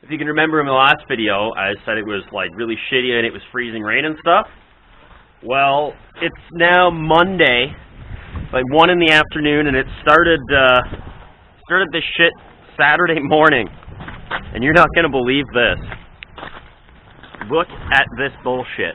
If you can remember in the last video, I said it was like really shitty and it was freezing rain and stuff. Well, it's now Monday, like 1 in the afternoon, and it started this shit Saturday morning. And you're not gonna believe this. Look at this bullshit.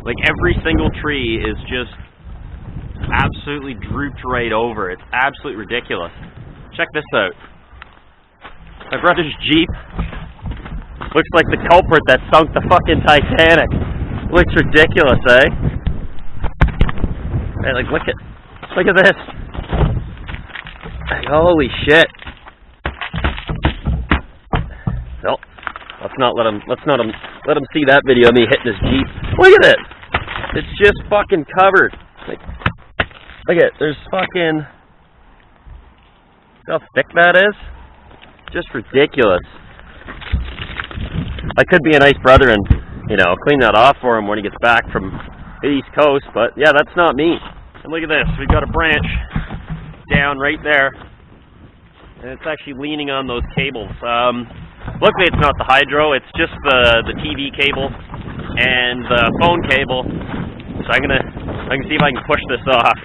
Like every single tree is just absolutely drooped right over. It's absolutely ridiculous. Check this out. My brother's Jeep looks like the culprit that sunk the fucking Titanic. Looks ridiculous, eh? Hey, like look at this. Like, holy shit. No, let's not let him see that video of me hitting his Jeep. Look at it. It's just fucking covered. Like, look at it. There's fucking. See how thick that is? Just ridiculous. I could be a nice brother and, you know, clean that off for him when he gets back from the East Coast, but yeah, that's not me. And look at this. We've got a branch down right there, and it's actually leaning on those cables. Luckily, it's not the hydro. It's just the TV cable and the phone cable. So I'm gonna see if I can push this off,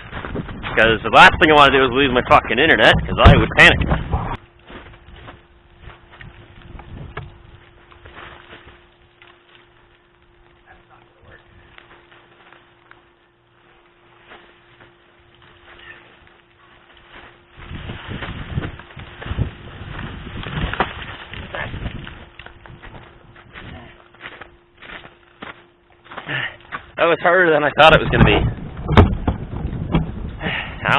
because the last thing I want to do is lose my fucking internet, because I would panic. That was harder than I thought it was going to be. Ow.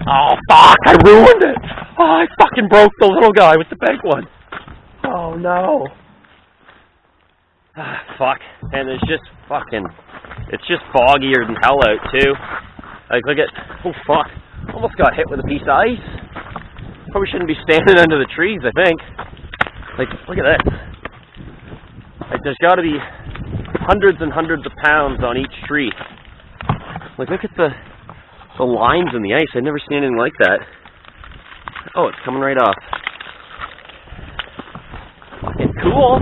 Oh, fuck! I ruined it! Oh, I fucking broke the little guy with the big one. Oh, no. Ah, fuck. And it's just foggier than hell out, too. Like, look at... Oh, fuck. Almost got hit with a piece of ice. Probably shouldn't be standing under the trees, I think. Like, look at that. Like, there's got to be hundreds and hundreds of pounds on each tree. Like, look at the lines in the ice. I've never seen anything like that. Oh, it's coming right off. Fucking cool.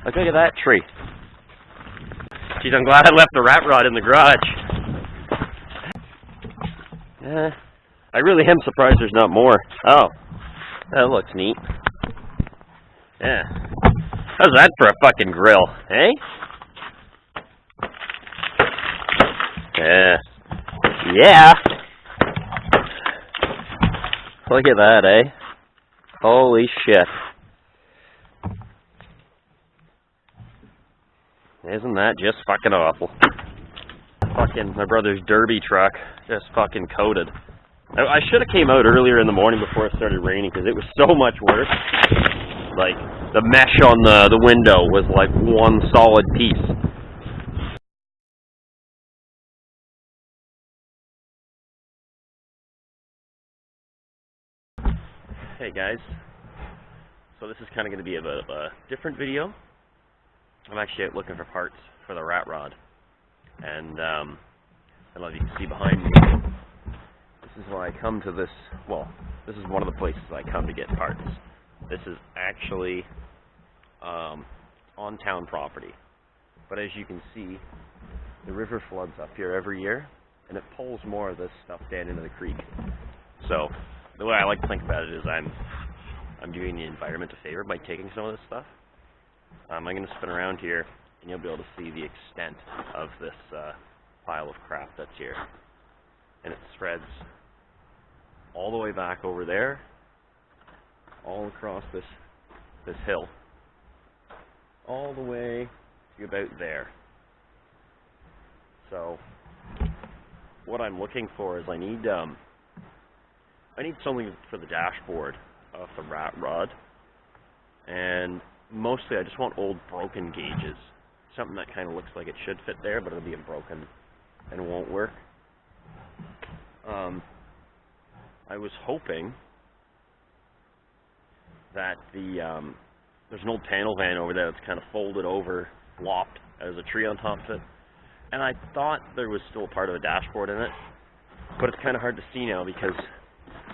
Like, look at that tree. Jeez, I'm glad I left the rat rod in the garage. Yeah, I really am surprised there's not more. Oh, that looks neat. Yeah. How's that for a fucking grill, eh? Yeah. Yeah! Look at that, eh? Holy shit. Isn't that just fucking awful? Fucking my brother's derby truck, just fucking coated. I should have came out earlier in the morning before it started raining, because it was so much worse. Like, the mesh on the window was like one solid piece. Hey guys, so this is kind of going to be a bit of a different video. I'm actually out looking for parts for the rat rod, and I don't know if you can see behind me. This is why I come to this. Well, this is one of the places I come to get parts. This is actually on town property, but as you can see, the river floods up here every year, and it pulls more of this stuff down into the creek. So the way I like to think about it is I'm doing the environment a favor by taking some of this stuff. I'm going to spin around here, and you'll be able to see the extent of this pile of crap that's here, and it spreads all the way back over there, all across this hill, all the way to about there. So what I'm looking for is I need something for the dashboard of the rat rod, and mostly I just want old broken gauges, something that kind of looks like it should fit there, but it'll be broken and it won't work. I was hoping that there's an old panel van over there that's kind of folded over, flopped, as a tree on top of it, and I thought there was still a part of a dashboard in it, but it's kind of hard to see now because,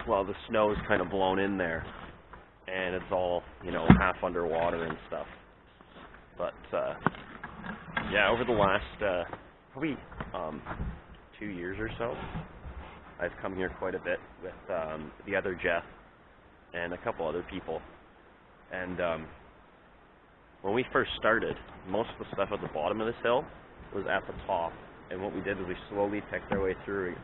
well, the snow is kind of blown in there. and it's all, you know, half underwater and stuff. But yeah, over the last probably 2 years or so, I've come here quite a bit with the other Jeff and a couple other people. And when we first started, most of the stuff at the bottom of this hill was at the top. And what we did was we slowly picked our way through,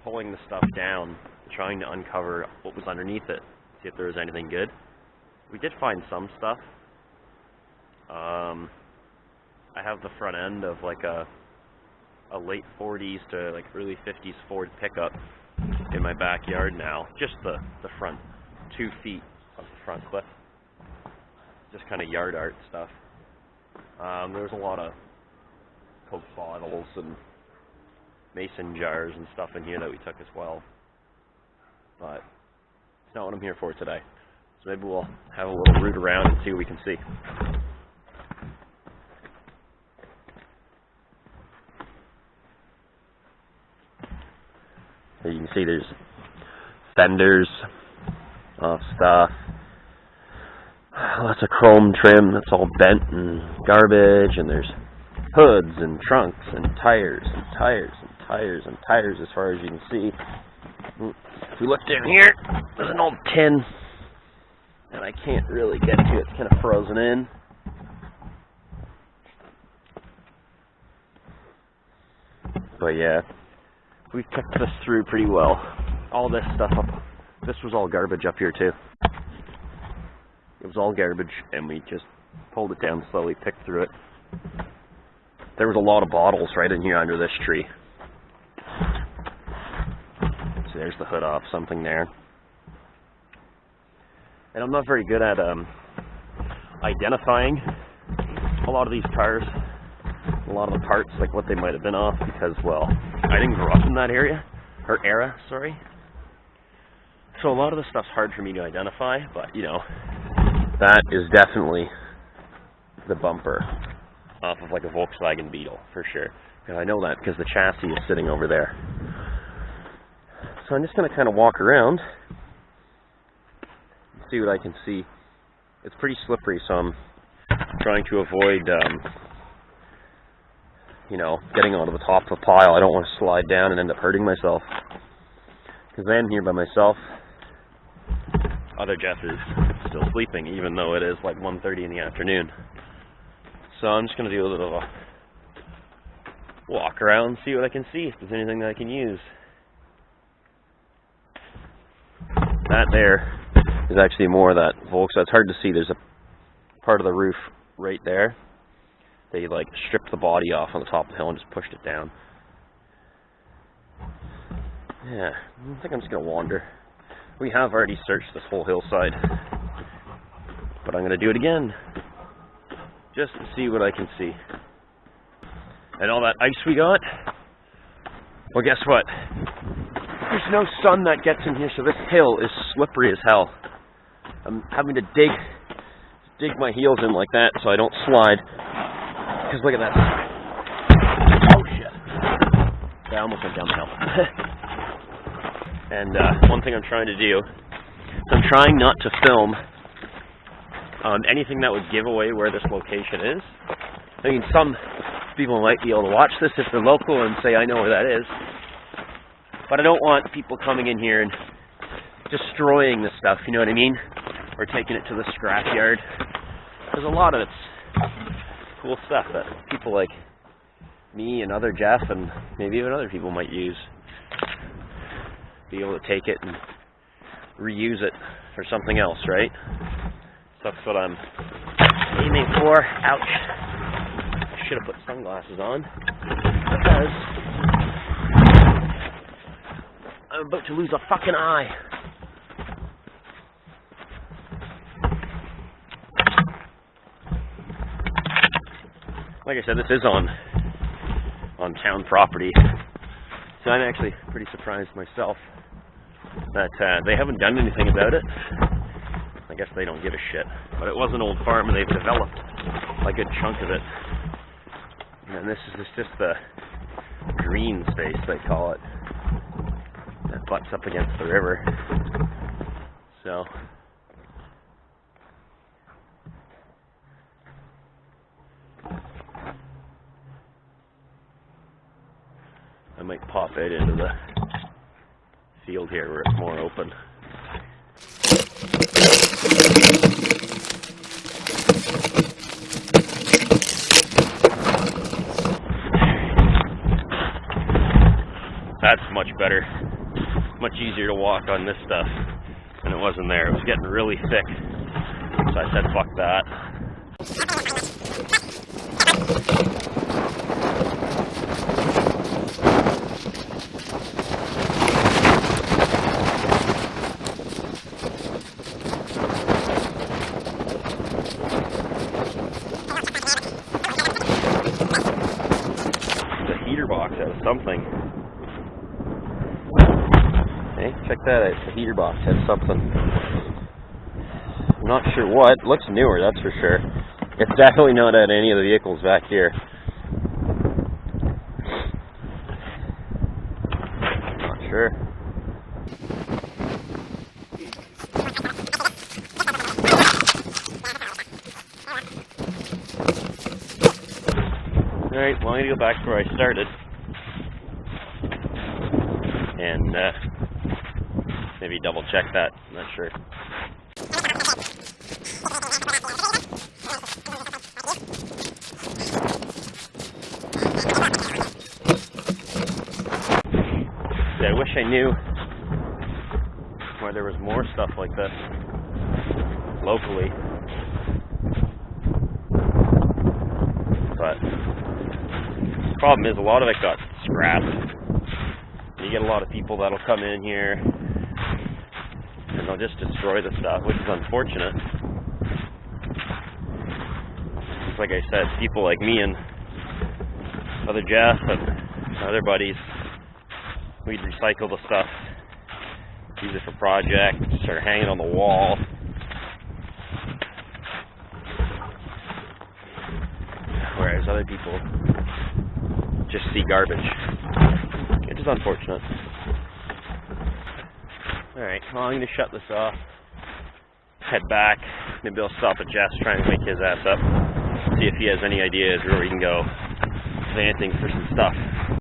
pulling the stuff down, trying to uncover what was underneath it, see if there was anything good. We did find some stuff. I have the front end of like a late 40s to like early 50s Ford pickup in my backyard now. Just the front 2 feet of the front cliff. Just kind of yard art stuff. There was a lot of Coke bottles and mason jars and stuff in here that we took as well. But it's not what I'm here for today. So maybe we'll have a little root around and see what we can see. As you can see, there's fenders off stuff. Lots of chrome trim that's all bent and garbage, and there's hoods and trunks and tires and tires and tires and tires as far as you can see. If we look down here, there's an old tin that I can't really get to. It's kind of frozen in. But yeah, we picked this through pretty well. All this stuff up, this was all garbage up here too. It was all garbage, and we just pulled it down slowly, picked through it. There was a lot of bottles right in here under this tree. So there's the hood off, something there. And I'm not very good at identifying a lot of these cars, a lot of the parts, like what they might have been off, because, well, I didn't grow up in that area, or era, sorry. So a lot of the stuff's hard for me to identify, but, you know, that is definitely the bumper off of like a Volkswagen Beetle, for sure. And I know that because the chassis is sitting over there. So I'm just going to kind of walk around and see what I can see. It's pretty slippery, so I'm trying to avoid, you know, getting onto the top of a pile. I don't want to slide down and end up hurting myself. Because I am here by myself. Other Jeff is still sleeping, even though it is like 1:30 in the afternoon. So I'm just going to do a little walk around and see what I can see, if there's anything that I can use. That there is actually more of that Volkswagen. So it's hard to see. There's a part of the roof right there. They like stripped the body off on the top of the hill and just pushed it down. Yeah, I think I'm just going to wander. We have already searched this whole hillside, but I'm going to do it again, just to see what I can see. And all that ice we got, well, guess what? There's no sun that gets in here, so this hill is slippery as hell. I'm having to dig my heels in like that so I don't slide, because look at that. Oh, shit. I almost went down the hill. And one thing I'm trying to do, I'm trying not to film anything that would give away where this location is. I mean, some people might be able to watch this if they're local and say, I know where that is. But I don't want people coming in here and destroying the stuff, you know what I mean? Or taking it to the scrapyard. There's a lot of it's cool stuff that people like me and other Jeff and maybe even other people might use. Be able to take it and reuse it for something else, right? So that's what I'm aiming for. Ouch. I should have put sunglasses on because I'm about to lose a fucking eye. Like I said, this is on town property, so I'm actually pretty surprised myself that they haven't done anything about it. I guess they don't give a shit. But it was an old farm and they've developed a good chunk of it. And this is just the green space, they call it, that butts up against the river. So, pop out into the field here where it's more open. That's much better. Much easier to walk on this stuff than it was in there. It was getting really thick. So I said, fuck that. The heater box out of something. Hey, check that out. The heater box has something. I'm not sure what. It looks newer, that's for sure. It's definitely not at any of the vehicles back here. Not sure. Alright, well, I'm going to go back to where I started. And maybe double check that. I'm not sure. I wish I knew where there was more stuff like this locally. But the problem is a lot of it got scrapped. You get a lot of people that'll come in here and they'll just destroy the stuff, which is unfortunate. Just like I said, people like me and other Jeff and other buddies, we'd recycle the stuff, use it for projects, or hang it on the wall. Whereas other people just see garbage, which is unfortunate. Alright, well, I'm going to shut this off, head back, maybe I'll stop at Jeff's, try and wake his ass up, see if he has any ideas where we can go vanting for some stuff.